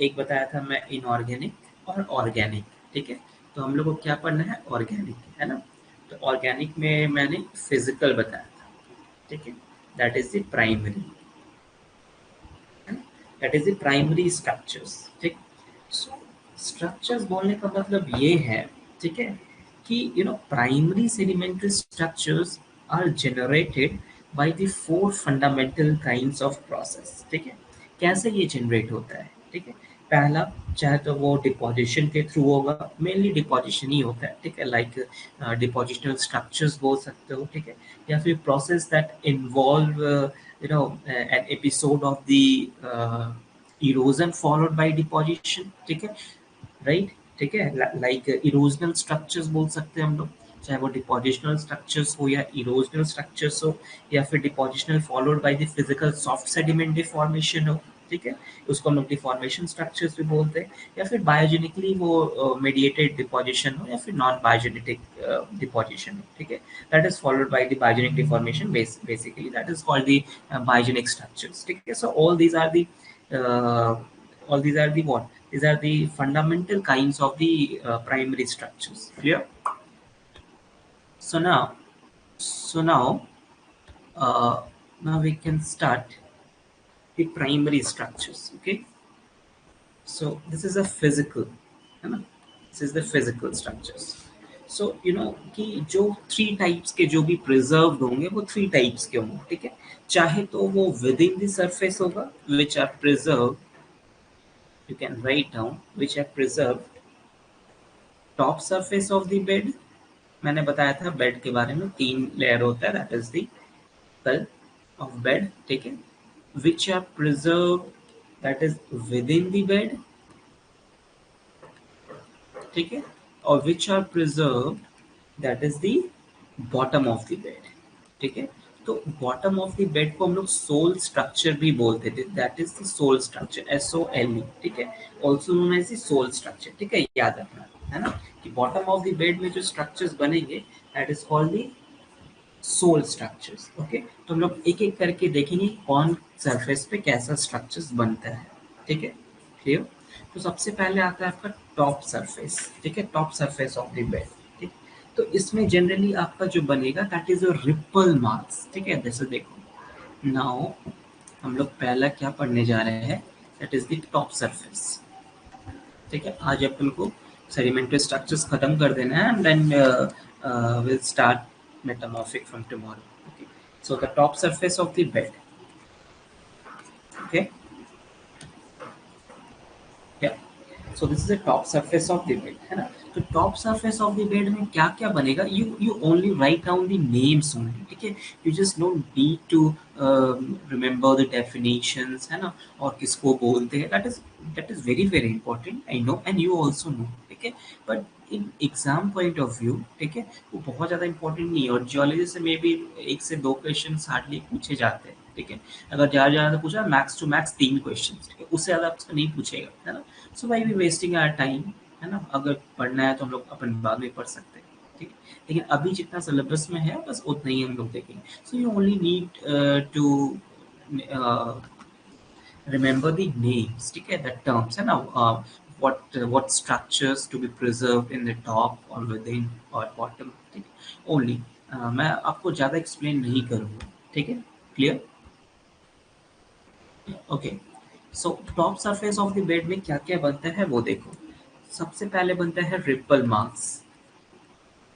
एक बताया था मैं इनऑर्गेनिक और ऑर्गेनिक, ठीक है। तो हम लोग को क्या पढ़ना है, ऑर्गेनिक, है ना। तो ऑर्गेनिक में मैंने फिजिकल बताया था, ठीक है, दैट इज द प्राइमरी, है ना, that is the primary structures, ठीक। सो स्ट्रक्चर्स बोलने का मतलब ये है, ठीक है, कि primary sedimentary structures are generated by the four fundamental kinds of process, ठीक है। कैसे ये जनरेट होता है, ठीक है। पहला, चाहे तो वो डिपोजिशन के थ्रू होगा, मेनली डिपोजिशन ही होता है, ठीक है, लाइक डिपोजिशनल स्ट्रक्चर्स बोल सकते हो, ठीक है, या फिर process that involve an episode of the erosion followed by deposition, ठीक है, राइट, ठीक है, लाइक इरोजनल स्ट्रक्चर्स बोल सकते हैं हम लोग, चाहे वो डिपोजिशनल स्ट्रक्चर्स हो या इरोजनल स्ट्रक्चर्स हो, या फिर depositional followed by the physical soft sediment deformation हो, ठीक है, उसको हम लोग डिफॉर्मेशन स्ट्रक्चर्स भी बोलते हैं, या फिर बायोजेनिकली वो मेडिएटेड डिपोजिशन हो या फिर नॉन बायोजेनेटिक डिपोजिशन हो, ठीक है, that is followed by the biogenic deformation, basically that is called the biogenic structures, ठीक है। सो all these are the what, these are the fundamental kinds of the primary structures, clear. So now so now uh, now we can start the primary structures, okay. So this is a physical, है ना, this is the physical structures. So कि जो three types के जो भी preserved होंगे वो three types के होंगे, ठीक है। चाहे तो वो विद इन द सरफेस होगा, which are preserve, you can write down, which are preserved top surface of the bed, मैंने बताया था बेड के बारे में, तीन लेयर होता है, that is the cull of bed, ठीक है, which are preserve, that is within the bed, ठीक है, और which are preserve, that is the bottom of the bed, ठीक है। तो बॉटम ऑफ द बेड को हम लोग सोल स्ट्रक्चर भी बोलते थे, that is the sole structure, SOLE, ठीक है, also known as the sole structure, ठीक है, याद रखना, है ना, कि बॉटम ऑफ द बेड में जो स्ट्रक्चर्स बनेंगे that is called the sole structures, okay. तो हम लोग एक एक करके देखेंगे कौन सरफेस पे कैसा स्ट्रक्चर्स बनता है, ठीक है, क्लियर। तो सबसे पहले आता है आपका टॉप सरफेस, ठीक है, top surface of the bed, ठीक। तो इसमें जनरली आपका जो बनेगा that is your ripple marks, ठीक है। जैसे देखो नाउ हम लोग पहला क्या पढ़ने जा रहे हैं, that is the top surface, ठीक है। आज अपन को सेडिमेंट्री स्ट्रक्चर्स खत्म कर देना है, and then will start metamorphic from tomorrow, okay. So the top surface of the bed, okay, so this is the top surface of the bed, है ना। तो top surface of the bed में क्या क्या बनेगा, you only write down the names only, ठीक है, you just don't need to remember the definitions, है ना, और किसको बोलते हैं, that is very very important, I know and you also know, ठीक है। But in exam point of view, ठीक है, वो बहुत ज़्यादा इंपॉर्टेंट नहीं है, और जियोलॉजी से मे बी एक से दो क्वेश्चन हार्डली पूछे जाते हैं, ठीक है। अगर ज़्यादा पूछा मैक्स टू मैक्स 3 क्वेश्चन, ठीक है, उससे ज़्यादा आपसे नहीं पूछेगा, है ना। So why be wasting our time, है ना। अगर पढ़ना है तो हम लोग अपन बाद में पढ़ सकते हैं, ठीक है, लेकिन अभी जितना सिलेबस में है बस उतना ही हम लोग देखेंगे। So you only need to remember the names, ठीक है, the terms, है ना, what structures to be preserved in the top or within or bottom, ठीक है, only मैं आपको ज़्यादा एक्सप्लेन नहीं करूँगा, ठीक है, clear, okay. So top surface of the bed में क्या क्या बनता है वो देखो। सबसे पहले बनता है रिपल मार्क्स,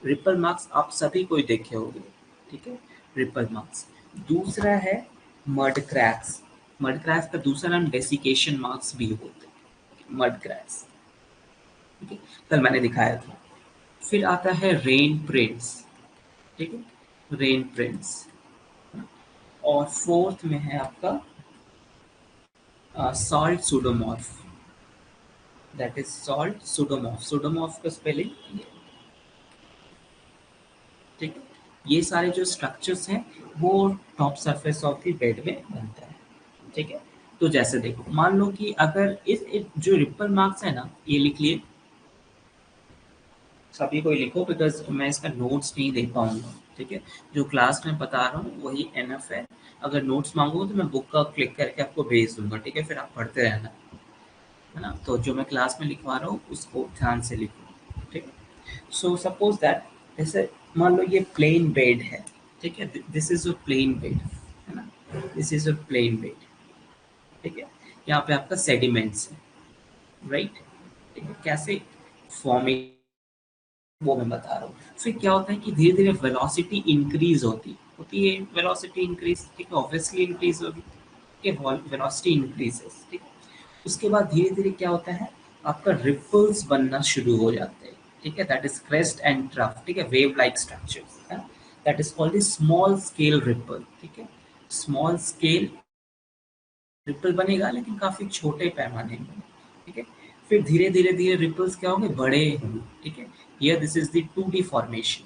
रिपल मार्क्स आप सभी कोई देखे होंगे, ठीक है, रिपल मार्क्स। दूसरा है मड क्रैक्स, मड क्रैक्स का दूसरा नाम डेसिकेशन मार्क्स भी होते हैं, मड क्रैक्स, ठीक है, कल मैंने दिखाया था। फिर आता है रेन प्रिंट्स, ठीक है, रेन प्रिंट्स, और फोर्थ में है आपका सॉल्ट सुडोमॉर्फ, दैट इज सॉल्ट सुडोमॉर्फ, सुडोमॉर्फ का स्पेलिंग, ठीक है। ये सारे जो स्ट्रक्चर्स हैं वो top surface of the bed में बनता है, ठीक है। तो जैसे देखो मान लो कि अगर इस जो रिपल मार्क्स है ना, ये लिख लिए, सभी को ही लिखो, बिकॉज मैं इसका नोट्स नहीं दे पाऊंगा, ठीक है, जो क्लास में बता रहा हूँ वही एनफ है। अगर नोट्स मांगोगे तो मैं बुक का क्लिक करके आपको भेज दूंगा, ठीक है, फिर आप पढ़ते रहना, है ना। तो जो मैं क्लास में लिखवा रहा हूँ उसको ध्यान से लिखो, ठीक है। सो सपोज दैट, जैसे मान लो ये प्लेन बेड है, ठीक है, this is your plane bed, है ना, this is your plane bed, ठीक है। यहाँ पे आपका सेडिमेंट्स है, राइट, ठीक है, कैसे फॉर्मिंग वो मैं बता रहा हूँ। फिर क्या होता है कि धीरे धीरे वेलोसिटी इंक्रीज होती है, वेलोसिटी इंक्रीज, ठीक है, ऑब्वियसली इंक्रीज होगी, ठीक है, वेलोसिटी इंक्रीजेस, ठीक है। उसके बाद धीरे धीरे क्या होता है, आपका रिपल्स बनना शुरू हो जाते हैं, ठीक है, that is crest and trough, ठीक है, वेव लाइक स्ट्रक्चर्स, है, that is called small scale ripple, ठीक है। स्मॉल स्केल रिपल बनेगा लेकिन काफी छोटे पैमाने में, ठीक है। फिर धीरे धीरे धीरे रिपल्स क्या होंगे, बड़े होंगे, ठीक है। Here this is the 2D formation,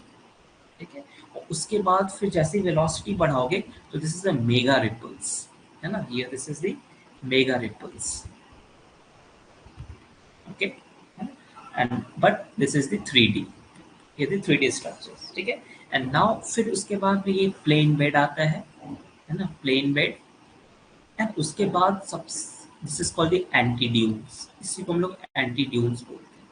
ठीक है। और उसके बाद फिर जैसे वेलोसिटी बढ़ाओगे तो this is a mega ripples, है ना, here this is the mega ripples, okay, and but this is the 3D, ये दी 3D स्ट्रक्चर्स, ठीक है। एंड नाउ फिर उसके बाद में ये प्लेन बेड आता है ना, प्लेन बेड। एंड उसके बाद सब, this is called the anti dunes, इसी को हम लोग एंटी ड्यून्स बोलते हैं,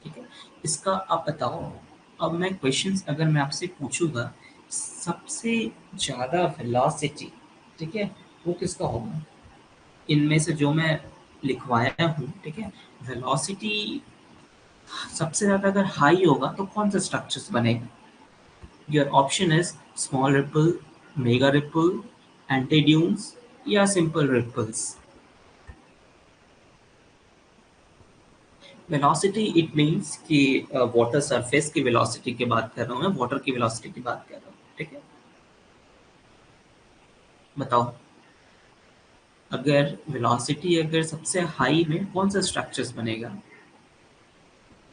ठीक है। इसका आप बताओ, अब मैं क्वेश्चंस अगर मैं आपसे पूछूंगा, सबसे ज्यादा वेलोसिटी, ठीक है, वो किसका होगा इनमें से जो मैं लिखवाया हूँ, ठीक है, वेलोसिटी सबसे ज्यादा अगर हाई होगा तो कौन सा स्ट्रक्चर्स बनेगा। Your option is small ripple, mega ripple, anti dunes या simple ripples. Velocity it means कि वाटर सरफेस की वेलोसिटी की बात कर रहा हूँ मैं, वाटर की वेलोसिटी की बात कर रहा हूँ, ठीक है। बताओ, अगर वेलोसिटी अगर सबसे हाई में कौन सा स्ट्रक्चर्स बनेगा,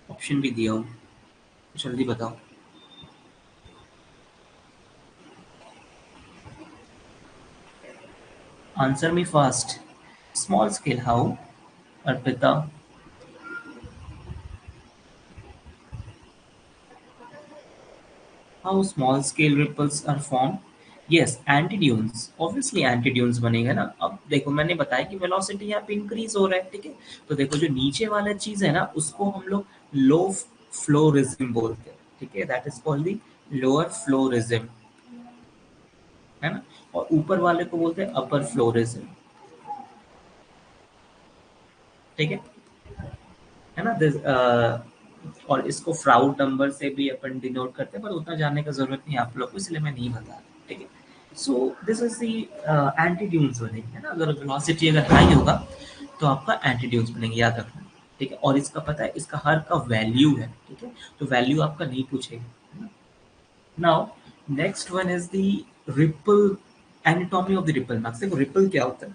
ऑप्शन भी दिया हूँ, जल्दी बताओ। Answer me fast. Small scale how, Arpita. How small scale ripples are form. Yes, antidunes, obviously antidunes बनेगा ना। अब देखो मैंने बताया कि वेलोसिटी यहाँ पे इंक्रीज हो रहा है, ठीक है। तो देखो जो नीचे वाला चीज है ना उसको हम लोग लो फ्लोरिज्म बोलते हैं, ठीक है, that is called the lower flow regime, है ना। और ऊपर वाले को बोलते हैं अपर फ्लोरिज्म, ठीक है ना। और इसको फ्राउड नंबर से भी अपन डिनोट करते हैं, पर उतना जानने का जरूरत नहीं है आप लोग को, इसलिए मैं नहीं बता रहा, ठीक है। So this is the anti dunes बनेंगे, है ना। अगर वेलोसिटी अगर हाई होगा तो आपका एंटी ड्यून्स बनेंगे, याद रखना, ठीक है। और इसका पता है, इसका हर का वैल्यू है, ठीक है, तो वैल्यू आपका नहीं पूछेगा। Now next one is the ripple, anatomy of the ripple marks. देखो रिपल क्या होता है,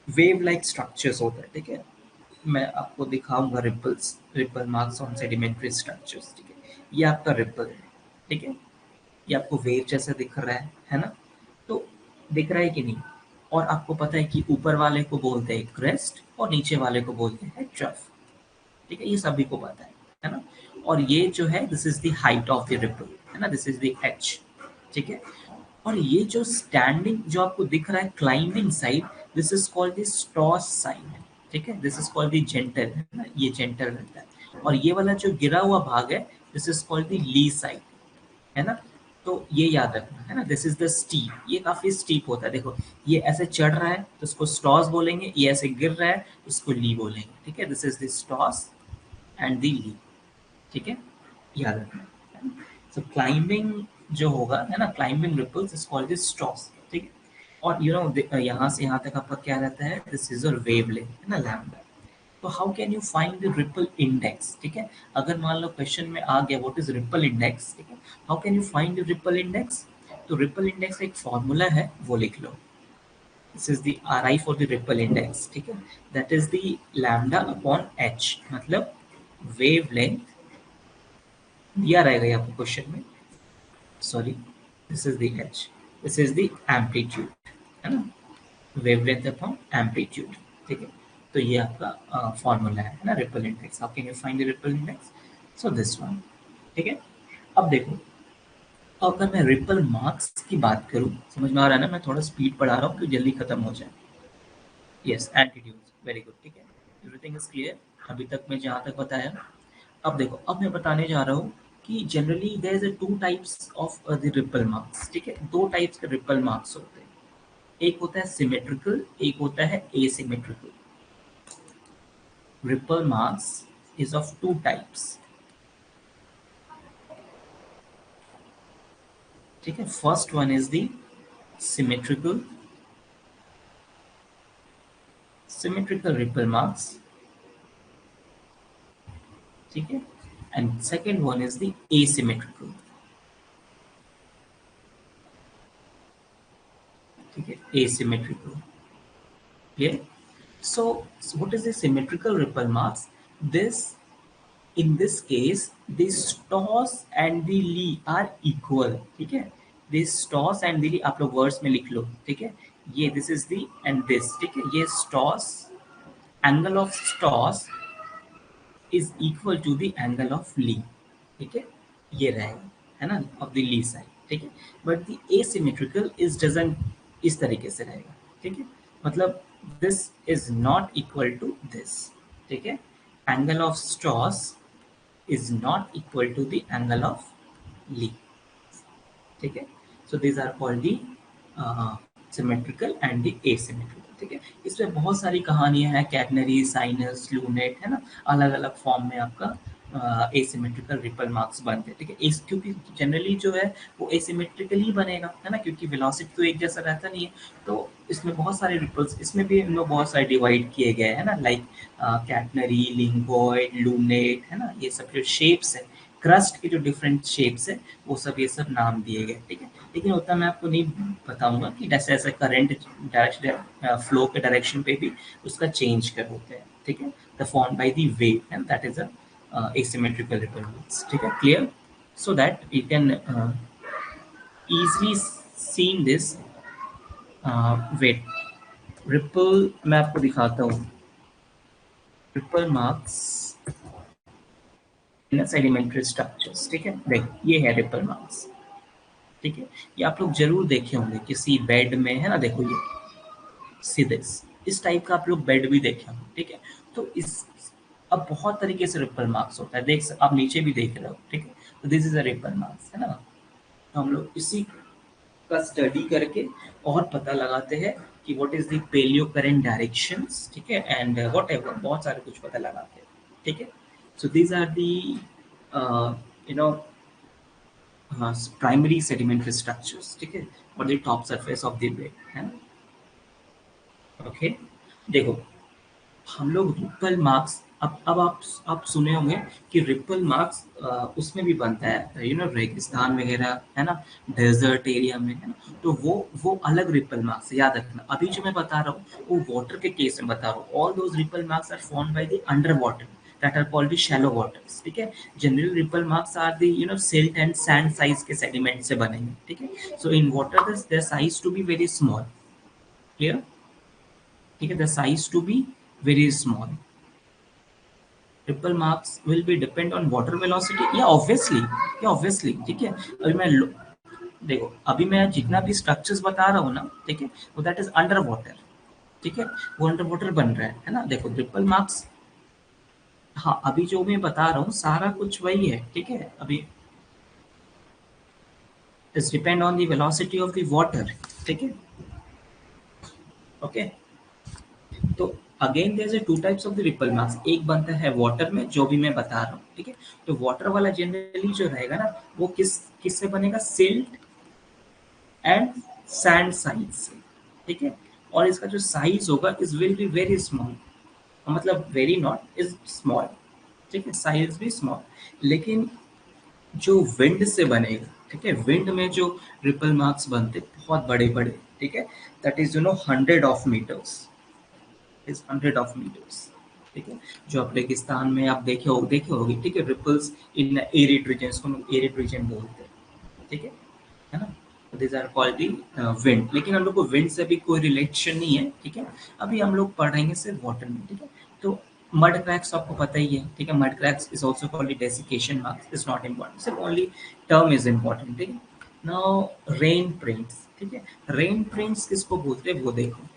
वेव लाइक स्ट्रक्चर्स होता है, ठीक है। मैं आपको दिखाऊंगा ripples, ripple marks on sedimentary structures, ठीक है। ये आपका रिपल है, ठीक है, ये आपको वेव जैसा दिख रहा है ना। तो दिख रहा है कि नहीं। और आपको पता है कि ऊपर वाले को बोलते हैं क्रेस्ट और नीचे वाले को बोलते हैं ट्रफ, ठीक है, ये सभी को पता है ना। और ये जो है this is the height of the ripple, है ना, दिस इज द एच, ठीक है। और ये जो स्टैंडिंग जो आपको दिख रहा है climbing side, this is called the stoss side, ठीक है, this is called the gentle, है ना, ये जेंटल रहता है। और ये वाला जो गिरा हुआ भाग है, this is called the lee side, है ना। तो ये याद रखना, है ना, दिस इज द स्टीप, ये काफी स्टीप होता है। देखो ये ऐसे चढ़ रहा है तो इसको स्टॉस बोलेंगे, ये ऐसे गिर रहा है तो इसको ली बोलेंगे, ठीक है, this is the stoss and the lee, ठीक है, याद रखना। सो क्लाइंबिंग जो होगा, है ना, climbing ripples is called this stoss, ठीक है। और यू नो यहाँ से यहाँ तक आपका क्या रहता है, दिस इज योर वेवलेंथ, है ना, लैम्डा। तो how can you find the ripple index, ठीक है। अगर मान लो क्वेश्चन में आ गया व्हाट इज रिपल इंडेक्स, ठीक है, how can you find the ripple index. तो रिपल इंडेक्स एक फॉर्मूला है, वो लिख लो। This is the R I for the ripple index, ठीक है, that is the lambda upon H, मतलब वेव लेंथ दिया रहेगा आपको क्वेश्चन में, sorry, this is the H, this is the amplitude, है ना, वेवलेंथ अपॉन एम्पलीट्यूड, ठीक है। तो ये आपका फॉर्मूला है ना ripple index. How can you find the ripple index, so this one, ठीक है। अब देखो, अगर मैं रिपल मार्क्स की बात करूं, समझ में आ रहा है ना, मैं थोड़ा स्पीड बढ़ा रहा हूँ कि जल्दी खत्म हो जाए। यस, एंटीट्यूड, वेरी गुड, ठीक है। एवरीथिंग इज क्लियर अभी तक मैं जहाँ तक बताया? अब देखो, अब मैं बताने जा रहा हूँ कि generally there is two types of the ripple marks, ठीक है? दो टाइप्स के रिपल मार्क्स होते हैं, एक होता है सिमेट्रिकल, एक होता है asymmetrical. Ripple marks is of two types, ठीक है? First one is the symmetrical symmetrical ripple marks, ठीक है? And second one is the asymmetrical, ठीक है? asymmetrical, clear? So what is the symmetrical ripple marks? This, in this case, the Stoss and the Lee are equal, ठीक है? This Stoss and the Lee आप लोग words में लिख लो, ठीक है? ये this is the and this, ठीक है? ये Stoss, angle of Stoss is equal to the angle of Lee, ठीक है? ये रहेगा, है ना? of the Lee side, ठीक है? But the asymmetrical is doesn't इस तरीके से रहेगा, ठीक है? मतलब this is not equal to this, ठीक है? Angle of Stoss is not equal to the angle of Lee, ठीक है? So these are called the symmetrical and the asymmetrical, ठीक है? इसमें बहुत सारी कहानियां हैं, कैटनरी, साइनस, लूनेट, है ना? अलग अलग फॉर्म में आपका एसिमेट्रिकल रिपल मार्क्स बनते हैं, ठीक है? इस क्योंकि जनरली जो है वो एसिमेट्रिकल ही बनेगा, है ना? क्योंकि वेलोसिटी तो एक जैसा रहता नहीं है, तो इसमें बहुत सारे रिपल्स, इसमें भी हम लोग बहुत सारे डिवाइड किए गए हैं ना, लाइक कैटनरी, लिंगोइड, लूनेट, है ना? ये सब जो शेप्स है, क्रस्ट के जो डिफरेंट शेप्स है, वो सब ये सब नाम दिए गए, ठीक है? लेकिन उतना मैं आपको नहीं बताऊंगा कि जैसे ऐसे करंट डायरेक्शन फ्लो के डायरेक्शन पे भी उसका चेंज कर होते हैं, ठीक है? The form by the wave and that is a asymmetrical ripple marks, ठीक है? Clear? So that you can easily see this. Wait, ripple मैं आपको दिखाता हूँ, ripple marks in sedimentary structures, ठीक है? देख, ये है रिपल मार्क्स, ठीक है? ये आप लोग जरूर देखे होंगे किसी बेड में, है ना? देखो ये सीधे इस टाइप का आप लोग बेड भी देखे होंगे, ठीक है? तो इस अब बहुत तरीके से रिपल मार्क्स होता है, देख आप नीचे भी देख रहे हो, ठीक है? तो this is a ripple marks, है ना? तो हम लोग इसी का स्टडी करके और पता लगाते हैं कि what is the paleo current directions, ठीक है? एंड व्हाट एवर, बहुत सारे कुछ पता लगाते हैं, ठीक है? So these are the you know primary sedimentary structures, ठीक है? और the top surface of the bed, है ना? ओके, देखो, हम लोग रिपल मार्क्स, अब आप सुने होंगे कि रिपल मार्क्स उसमें भी बनता है, रेगिस्तान वगैरह, है ना? डेजर्ट एरिया में, है ना? तो वो अलग रिपल मार्क्स, याद रखना। अभी जो मैं बता रहा हूँ वो वाटर के केस में बता रहा हूँ। All those ripple marks are formed by the under water that are called the shallow waters, ठीक है? Generally ripple marks are the silt and sand size के सेडिमेंट से बनेंगे, ठीक है? So in water their size to be very small, clear? ठीक है, the size to be very small. Triple marks will be depend on water velocity, या obviously, ठीक है? अभी मैं देखो, अभी मैं जितना भी स्ट्रक्चर्स बता रहा हूँ ना, ठीक है, वो दैट इज अंडर वाटर, ठीक है? वो अंडर वाटर बन रहा है ना? देखो ट्रिपल मार्क्स, हाँ, अभी जो मैं बता रहा हूँ सारा कुछ वही है, ठीक है? अभी it's depend on the velocity of the water, ठीक है? ओके, तो again there is two types of the ripple marks, एक बनता है वाटर में, जो भी मैं बता रहा हूँ, ठीक है? तो वाटर वाला जनरली जो रहेगा ना, वो किससे बनेगा? सिल्ट एंड सैंड साइज से, ठीक है? और इसका जो साइज होगा is will be very small, मतलब वेरी नॉट इज स्मॉल, ठीक है? साइज भी स्मॉल, लेकिन जो विंड से बनेगा, ठीक है? विंड में जो रिपल मार्क्स बनते बहुत बड़े बड़े, ठीक है? दैट इज 100 इज 100 ठीक है? जो आप रेगिस्तान में आप देखे होगे, ठीक है? रिपल्स इन एरिड रीजन को एरिड रीजन बोलते हैं, ठीक है ना? This are called the wind, लेकिन हम लोग को विंड से भी कोई रिलेशन नहीं है, ठीक है? अभी हम लोग पढ़ेंगे सिर्फ वाटर में, ठीक है? तो मड क्रैक्स आपको पता ही है, ठीक है? Mud cracks is also called desiccation marks, is not important, सिर्फ ओनली टर्म इज इम्पॉर्टेंट, ठीक है? नाउ रेन प्रिंट्स, ठीक है? रेन प्रिंट्स किसको बोलते हैं वो देखो,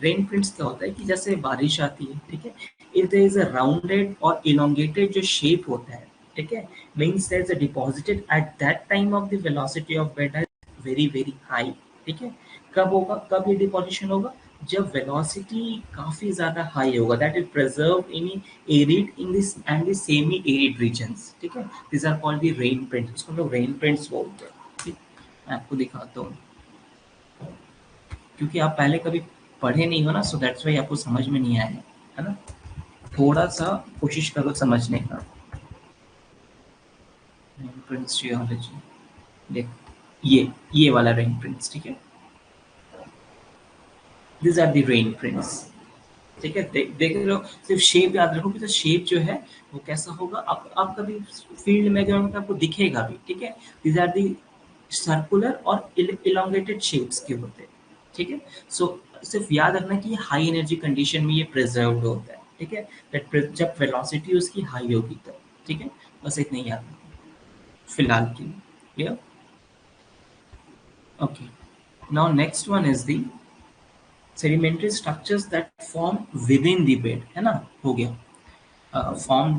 रेन प्रिंट्स क्या होता है कि जैसे बारिश आती है, ठीक है, if there is a rounded और इलोंगेटेड जो शेप होता है, ठीक है, means there is a deposited at that time of the velocity of bed is very very high, ठीक है। कब होगा, कब ये डिपोजिशन होगा, जब वेलोसिटी काफी ज्यादा हाई होगा, that is preserve in arid in this and the semi arid regions, ठीक है। This are called the rain prints, इसको हम लोग रेन प्रिंट्स बोलते हैं, ठीक। मैं आपको दिखाता हूँ, क्योंकि आप पहले कभी पढ़े नहीं हो ना, सो दैट्स वाई आपको समझ में नहीं आएगा, है ना। थोड़ा सा कोशिश करो समझने का। रेन प्रिंट्स जियोलॉजी, देखो ये वाला रेन प्रिंट्स, ठीक है, this are the rain prints, ठीक है। देख रहे हो, सिर्फ शेप याद रखोगे तो शेप जो है वो कैसा होगा, आप कभी फील्ड में गए आपको दिखेगा भी, ठीक है। दीज आर दी सर्कुलर और इलोंगेटेड शेप्स के होते हैं, ठीक है। सो सिर्फ याद रखना कि हाई एनर्जी कंडीशन में ये प्रिजर्व्ड होता है, ठीक है, जब वेलोसिटी उसकी हाई होगी तब, ठीक है। बस इतना ही याद रखना फिलहाल के लिए, clear. Okay, now next one is the sedimentary structures that form within the bed, है ना, हो गया form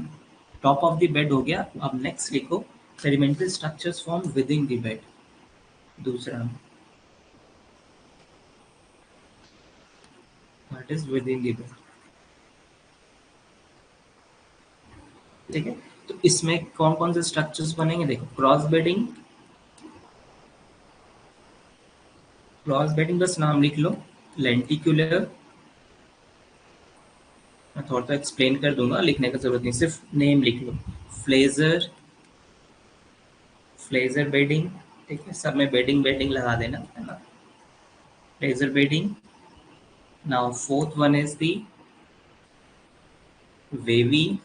top of the bed हो गया। अब नेक्स्ट लिखो sedimentary structures form within the bed, दूसरा that is within the bed, ठीक है। तो इसमें कौन कौन से स्ट्रक्चर्स बनेंगे, देखो क्रॉस बेडिंग बस नाम लिख लो, लेंटिकुलर, मैं थोड़ा सा एक्सप्लेन कर दूंगा, लिखने का जरूरत नहीं, सिर्फ नेम लिख लो, फ्लेजर, फ्लेजर बेडिंग, ठीक है, सब में बेडिंग बेडिंग लगा देना, है ना, flaser bedding. Now fourth one is the wavy,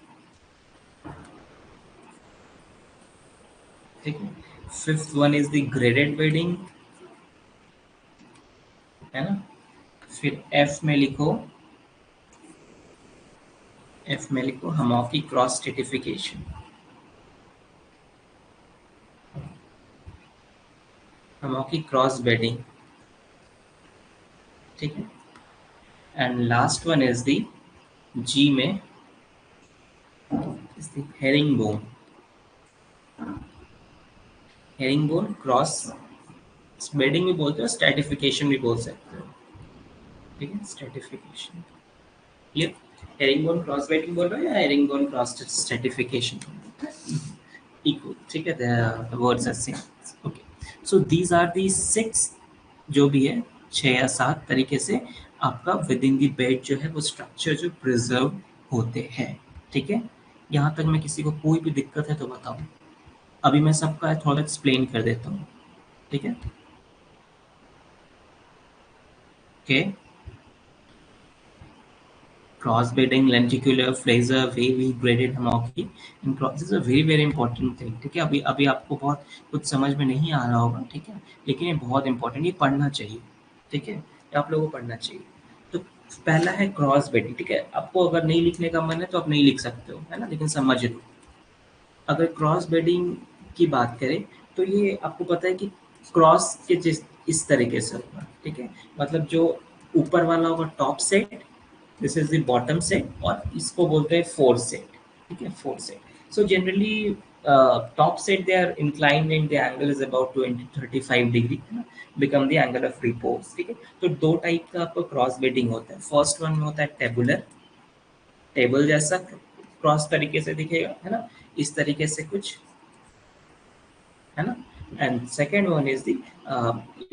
ठीक है। Fifth one is the graded bedding, है ना। फिर एफ में लिखो hummocky cross stratification, hummocky cross bedding, ठीक है। And last one is the G में is the herring bone, herring bone cross bedding भी बोलते हो, स्ट्रेटिफिकेशन भी बोल सकते हो, ठीक है, stratification, clear. Herringbone cross bedding बोल रहे हो या हेरिंगबोन क्रॉस स्ट्रेटिफिकेशन, equal, ठीक है, the words are same, okay, so these are the six, जो भी है 6 या 7 तरीके से आपका विद इन दी बेड जो है वो स्ट्रक्चर जो प्रिजर्व होते हैं, ठीक है। यहाँ तक में किसी को कोई भी दिक्कत है तो बताओ, अभी मैं सबका थोड़ा एक्सप्लेन कर देता हूँ, ठीक है, okay. Cross bedding, lenticular, flazor, wavy, graded hammocky, and cross is a very very important thing, ठीक है। अभी अभी आपको बहुत कुछ समझ में नहीं आ रहा होगा, ठीक है, लेकिन ये बहुत इंपॉर्टेंट, ये पढ़ना चाहिए, ठीक है, ये आप लोगों को पढ़ना चाहिए। तो पहला है क्रॉस बेडिंग, ठीक है, आपको अगर नहीं लिखने का मन है तो आप नहीं लिख सकते हो, है ना, लेकिन समझ लो। अगर क्रॉस बेडिंग की बात करें तो ये आपको पता है कि क्रॉस के जिस इस तरीके से होगा, ठीक है, मतलब जो ऊपर वाला होगा topset, this is the bottomset, और इसको बोलते हैं फोर सेट, ठीक है, foreset. So generally topset they are inclined and the angle is about 20-35 degree, है ना, become the angle of repose, ठीक है। तो दो टाइप का आपको क्रॉस बेडिंग होता है, फर्स्ट वन में होता है टेबुलर, टेबल जैसा क्रॉस तरीके से दिखेगा, है ना, इस तरीके से कुछ, है ना। And second one is the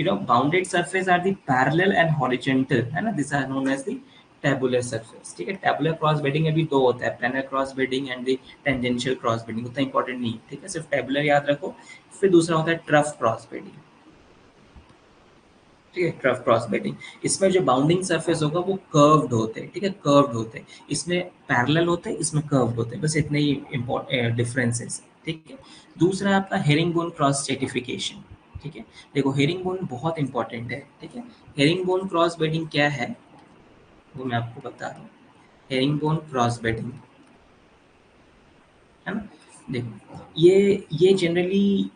bounded surface are the parallel and horizontal, है ना, this are known as the tabular surface, ठीक है। टेबुलर क्रॉस बेडिंग में भी दो होता है, planar cross bedding and the tangential cross bedding, उतना इंपॉर्टेंट नहीं है, ठीक है, सिर्फ टेबुलर याद रखो। फिर दूसरा होता है ट्रफ क्रॉस बेडिंग, ठीक है, ट्रफ क्रॉस बेडिंग, इसमें जो बाउंडिंग सरफेस होगा वो कर्व्ड होते हैं, ठीक है, कर्व्ड होते हैं, इसमें पैरेलल होते हैं, इसमें कर्व्ड होते हैं, बस इतने ही इम्पोर्टेंट डिफरेंसेस, ठीक है। दूसरा है आपका हेरिंग बोन क्रॉस स्ट्रेटिफिकेशन, ठीक है। देखो हेरिंग बोन बहुत इंपॉर्टेंट है, ठीक है। हेरिंग बोन क्रॉस बेडिंग क्या है वो मैं आपको बता रहा हूँ। हेरिंग बोन क्रॉस बेडिंग, है ना, देखो ये जनरली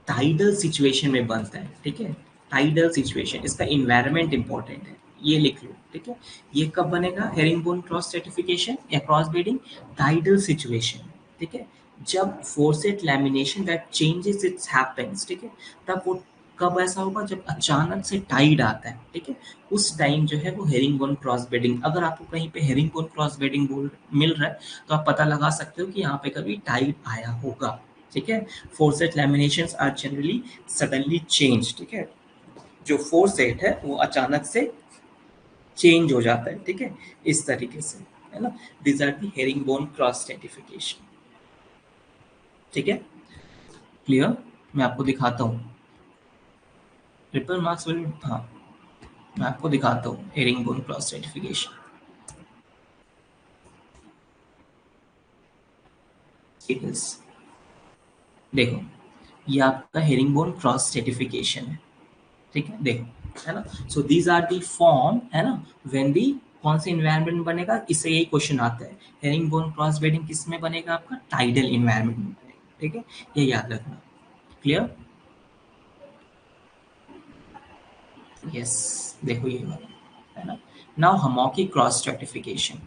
टाइडल सिचुएशन में बनता है, ठीक है, टाइडल सिचुएशन, इसका इन्वायरमेंट इंपॉर्टेंट है, ये लिख लो, ठीक है। ये कब बनेगा हेरिंगबोन क्रॉस स्ट्रैटिफिकेशन या क्रॉस ब्रीडिंग? टाइडल सिचुएशन, ठीक है, जब forced lamination that changes it's happens, ठीक है, तब वो कब ऐसा होगा जब अचानक से टाइड आता है, ठीक है, उस टाइम जो है वो हेरिंगबोन क्रॉस ब्रीडिंग। अगर आपको कहीं पे हेरिंगबोन क्रॉस ब्रीडिंग मिल रहा है तो आप पता लगा सकते हो कि यहाँ पे कभी टाइड आया होगा, ठीक है। Foreset laminations are generally suddenly change, ठीक है, जो फोर्सेट है वो अचानक से चेंज हो जाता है, ठीक है, इस तरीके से, है ना। This are the herringbone cross stratification, ठीक है, क्लियर। मैं आपको दिखाता हूँ ट्रिपल मार्क्स विल, हाँ मैं आपको दिखाता हूँ हेरिंगबोन क्रॉस स्ट्रैटिफिकेशन। देखो ये आपका हेरिंगबोन क्रॉस स्ट्रैटिफिकेशन है, ठीक है, देखो, है ना। So these are the form, है ना, व्हेन दी कौन से इन्वायरमेंट बनेगा, इससे यही क्वेश्चन आता है। हेरिंगबोन क्रॉस ब्रीडिंग किस में बनेगा? आपका टाइडल इन्वायरमेंट में बनेगा, ठीक है, ये याद रखना, क्लियर। यस, देखो ये वाला, है ना। नाउ हमॉकी क्रॉस स्ट्रैटिफिकेशन,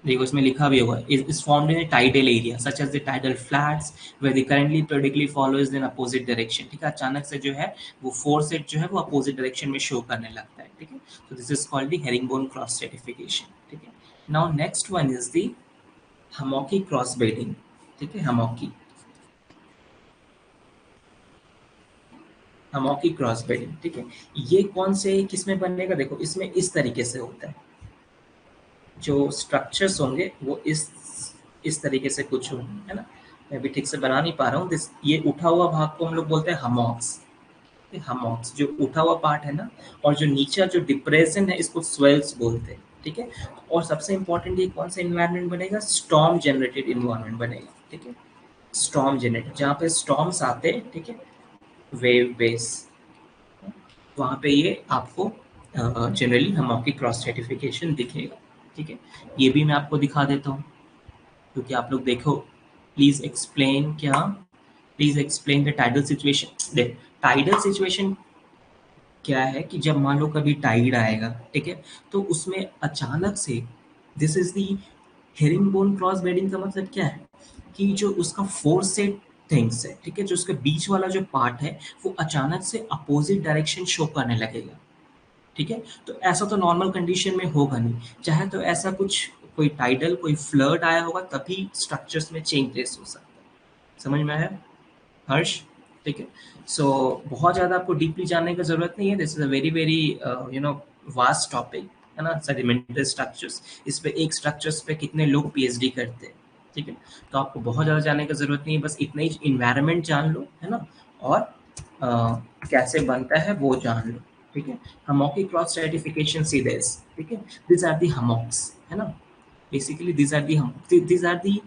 देखो इसमें लिखा भी होगा, is formed in a tidal area such as the tidal flats where the currently periodically follows in opposite direction, ठीक है, अचानक से जो है वो फोर्सेट जो है वो अपोजिट डायरेक्शन में शो करने लगता है, ठीक है। तो this is called the herringbone cross stratification, ठीक है। Now next one is the hummocky cross breeding, ठीक है, हमॉकी क्रॉस ब्रीडिंग, ठीक है। ये कौन से किस में बनेगा? देखो इसमें इस तरीके से होता है, जो स्ट्रक्चर्स होंगे वो इस तरीके से कुछ होंगे, है ना। मैं भी ठीक से बना नहीं पा रहा हूँ। दिस ये उठा हुआ भाग को हम लोग बोलते हैं हमॉक्स, हमॉक्स जो उठा हुआ पार्ट है ना, और जो नीचे जो डिप्रेशन है इसको स्वेल्स बोलते हैं, ठीक है। और सबसे इंपॉर्टेंट ये कौन सा इन्वायरमेंट बनेगा? स्टॉर्म जनरेटेड इन्वायरमेंट बनेगा, ठीक है, स्टॉर्म जनरेटेड, जहाँ पे स्टॉर्म्स आते हैं, ठीक है, वेव बेस, वहाँ पे ये आपको जनरली हमॉकी क्रॉस स्ट्रैटिफिकेशन दिखेगा, ठीक है। ये भी मैं आपको दिखा देता हूँ क्योंकि आप लोग देखो, प्लीज एक्सप्लेन क्या, please explain the tidal situation. देख टाइडल सिचुएशन क्या है कि जब मान लो कभी टाइड आएगा, ठीक है, तो उसमें अचानक से, this is the herringbone cross breeding का मतलब क्या है कि जो उसका फोर सेट थिंग्स है, ठीक है, जो उसके बीच वाला जो पार्ट है वो अचानक से अपोजिट डायरेक्शन शो करने लगेगा, ठीक है। तो ऐसा तो नॉर्मल कंडीशन में होगा नहीं, चाहे तो ऐसा कुछ कोई टाइडल कोई फ्लड आया होगा तभी स्ट्रक्चर्स में चेंजेस हो सकता है। समझ में आया हर्ष? ठीक है। सो बहुत ज़्यादा आपको डीपली जानने की ज़रूरत नहीं है, this is a very very you know vast topic, है ना, सेडिमेंटल स्ट्रक्चर्स। इस पे एक स्ट्रक्चर्स पे कितने लोग पीएचडी करते हैं, ठीक है। तो आपको बहुत ज़्यादा जानने की ज़रूरत नहीं है, बस इतना ही इन्वायरमेंट जान लो, है ना, और कैसे बनता है वो जान लो, ठीक है। हमॉकी क्रॉस स्ट्रैटिफिकेशन सी दिस, ठीक है, दिस आर दी हमॉक्स, है ना, बेसिकली दिस आर दी हम दिस आर दी,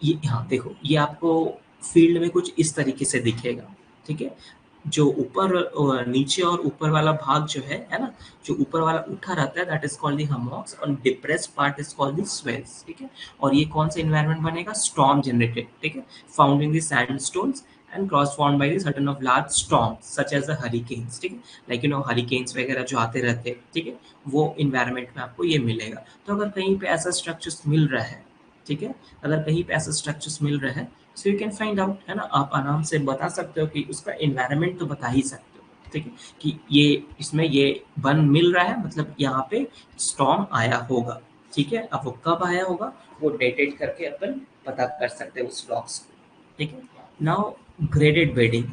ये हाँ देखो ये आपको फील्ड में कुछ इस तरीके से दिखेगा, ठीक है। जो ऊपर नीचे और ऊपर वाला भाग जो है ना, जो ऊपर वाला उठा रहता है दैट इज कॉल्ड द हमॉक्स और depressed part is called the swells, ठीक है। और ये कौन सा एनवायरनमेंट बनेगा? स्टॉर्म जनरेटेड, ठीक है, found in the sandstones and cross formed by the sudden of large storms such as the hurricanes, ठीक है, लाइक यू नो हरिकेन्स वगैरह जो आते रहते हैं, ठीक है, वो इन्वायरमेंट में आपको ये मिलेगा। तो अगर कहीं पे ऐसा स्ट्रक्चर्स मिल रहा है, ठीक है, अगर कहीं पे ऐसा स्ट्रक्चर्स मिल रहा है, so you can find out, है ना, आप आराम से बता सकते हो कि उसका एनवायरनमेंट तो बता ही सकते हो, ठीक है, कि ये इसमें ये बन मिल रहा है, मतलब यहाँ पे स्टॉर्म आया होगा, ठीक है। अब वो कब आया होगा वो डेटेड करके अपन पता कर सकते हैं उस रॉक्स को, ठीक है। नाउ ग्रेडेड बेडिंग,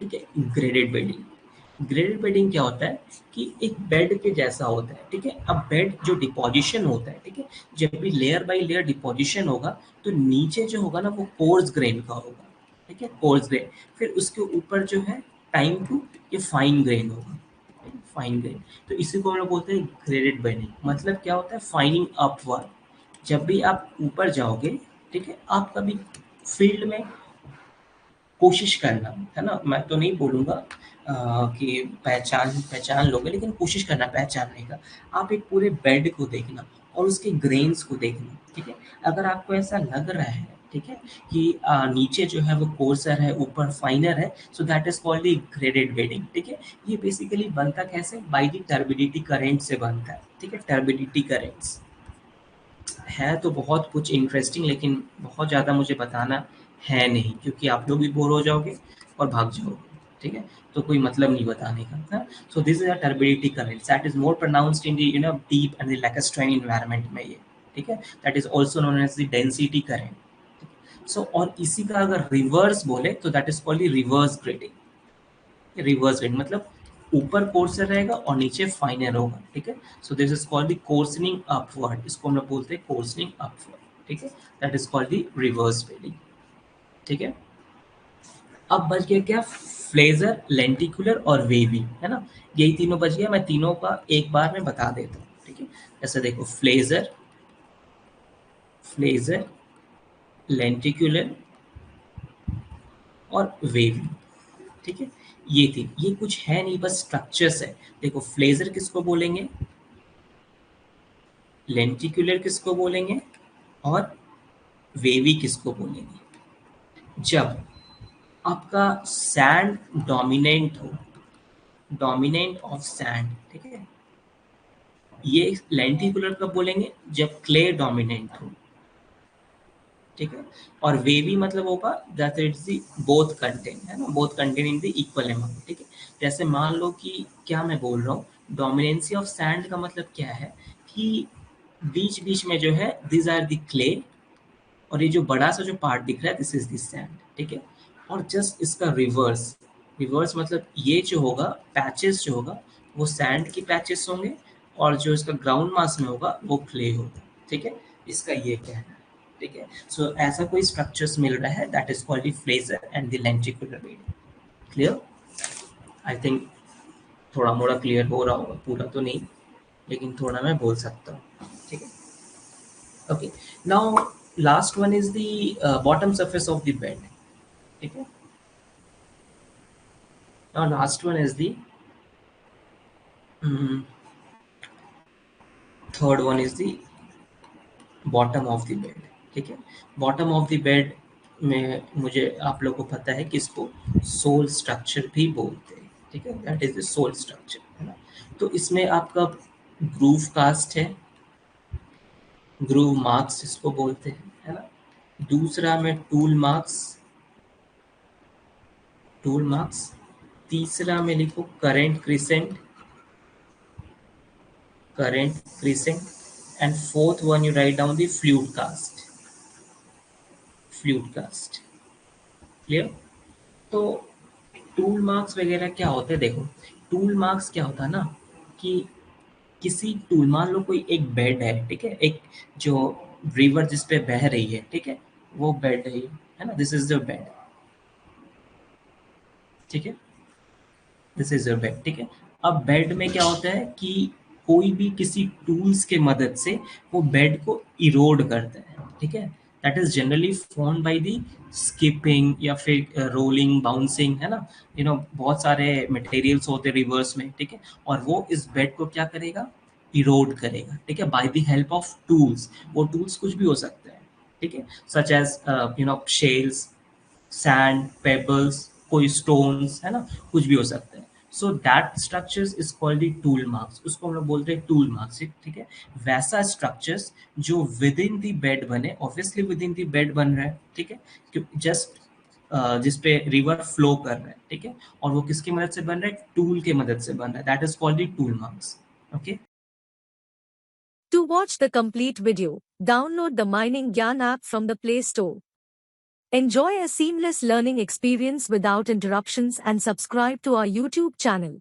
ठीक है, ग्रेडेड बेडिंग, ग्रेडेड बेडिंग क्या होता है कि एक बेड के जैसा होता है, ठीक है। अब बेड जो डिपोजिशन होता है, ठीक है, जब भी लेयर बाय लेयर डिपोजिशन होगा तो नीचे जो होगा ना वो कोर्स ग्रेन का होगा, ठीक है, कोर्स ग्रेन, फिर उसके ऊपर जो है टाइम टू ये फाइन ग्रेन होगा, फाइन ग्रेन। तो इसी को हम लोग बोलते हैं ग्रेडेड बेडिंग। मतलब क्या होता है? फाइनिंग अपवर्ड, जब भी आप ऊपर जाओगे, ठीक है, आप कभी फील्ड में कोशिश करना, है ना, मैं तो नहीं बोलूँगा कि पहचान पहचान लोगे, लेकिन कोशिश करना पहचानने का। आप एक पूरे बेड को देखना और उसके ग्रेन्स को देखना, ठीक है। अगर आपको ऐसा लग रहा है ठीक है, कि नीचे जो है वो कोर्सर है, ऊपर फाइनर है, so that is called the graded bedding. ठीक है, ये बेसिकली बनता कैसे, बाय द टर्बिडिटी करंट से बनता है। ठीक है, टर्बिडिटी करेंट्स है तो बहुत कुछ इंटरेस्टिंग, लेकिन बहुत ज़्यादा मुझे बताना है नहीं, क्योंकि आप लोग भी बोर हो जाओगे और भाग जाओगे। ठीक है, तो कोई मतलब नहीं बताने का। So this is a turbidity current that is more pronounced in the deep and the lacustrine environment में ये। ठीक है, that is also known as the density current. So और इसी का अगर रिवर्स बोले तो that is called the reverse grading. Reverse grade मतलब ऊपर कोर्सर रहेगा और नीचे फाइनर होगा। ठीक है, so this is called the coarsening upward, इसको हम लोग बोलते हैं कोर्सनिंग अपवर्ड। ठीक है, that is called the reverse grading. ठीक है, अब बच गया क्या, फ्लेजर, लेंटिकुलर और वेवी, है ना। यही तीनों बच गया, मैं तीनों का एक बार में बता देता हूँ। ठीक है, जैसे देखो, फ्लेजर, फ्लेजर, लेंटिकुलर और वेवी। ठीक है, ये तीन, ये कुछ है नहीं, बस स्ट्रक्चर्स है। देखो, फ्लेजर किसको बोलेंगे, लेंटिकुलर किसको बोलेंगे, और वेवी किसको बोलेंगे। जब आपका सैंड डोमिनेंट हो, डोमिनेंट ऑफ सैंड, ठीक है, ये लेंटिकुलर कब बोलेंगे, जब क्ले डोमिनेंट हो। ठीक है, और वेवी मतलब होगा that it's the both contain, है ना, both contain in the equal amount. ठीक है, जैसे मान लो कि क्या मैं बोल रहा हूँ, डोमिनेंसी ऑफ सैंड का मतलब क्या है, कि बीच बीच में जो है दिस आर द क्ले, और ये जो बड़ा सा जो पार्ट दिख रहा है दिस इज दिस सैंड। ठीक है, और जस्ट इसका रिवर्स, रिवर्स मतलब ये जो होगा, पैचेस जो होगा वो सैंड की पैचेस होंगे, और जो इसका ग्राउंड मास में होगा वो क्ले होगा। ठीक है, इसका ये कहना है। ठीक है, सो ऐसा कोई स्ट्रक्चर्स मिल रहा है, that is called the flaser and the lenticular bed. Clear, I think थोड़ा मोड़ा क्लियर हो रहा होगा, पूरा तो नहीं, लेकिन थोड़ा मैं बोल सकता हूँ। ठीक है, okay, now last one is the bottom surface of the bed. Okay, now last one is the mm, third one is the bottom of the bed. ठीक है, bottom of the bed में मुझे आप लोगों को पता है कि इसको सोल स्ट्रक्चर भी बोलते हैं। ठीक है, that is the sole structure, है ना। तो इसमें आपका ग्रूव कास्ट है, ग्रूव मार्क्स इसको बोलते हैं, है ना। दूसरा में टूल मार्क्स, टूल मार्क्स। तीसरा में लिखो current crescent, current crescent, and fourth one you write down the flute cast, flute cast। Clear, तो टूल मार्क्स वगैरह क्या होते हैं, देखो, टूल मार्क्स क्या होता है ना, कि किसी टूल, मान लो कोई एक बेड है, ठीक है, एक जो रिवर जिस पे बह रही है, ठीक है, वो बेड है ना, दिस इज द बेड। ठीक है, दिस इज योर बेड। ठीक है, अब बेड में क्या होता है कि कोई भी किसी टूल्स के मदद से वो बेड को इरोड करता है। ठीक है, that is generally form by the skipping या फिर रोलिंग, बाउंसिंग, है ना। बहुत सारे मटेरियल्स होते हैं रिवर्स में। ठीक है, और वो इस बेड को क्या करेगा, इरोड करेगा। ठीक है, by the help of tools. वो टूल्स कुछ भी हो सकते हैं। ठीक है, such as shells, sand, pebbles, कोई स्टोन्स, है ना, कुछ भी हो सकता है। So that structures is called the tool marks, उसको हम लोग बोलते हैं टूल मार्क्स। ठीक है, वैसा स्ट्रक्चर्स जो विद इन द बेड बने, obviously with in the bed बन रहा है। ठीक है, जस्ट जिसपे रिवर फ्लो कर रहा है। ठीक है, और वो किसकी मदद से बन रहा है, टूल के मदद से बन रहा है, that is called the tool marks. Okay, To watch the complete video, download the Mining Gyan app from the Play Store. Enjoy a seamless learning experience without interruptions and subscribe to our YouTube channel.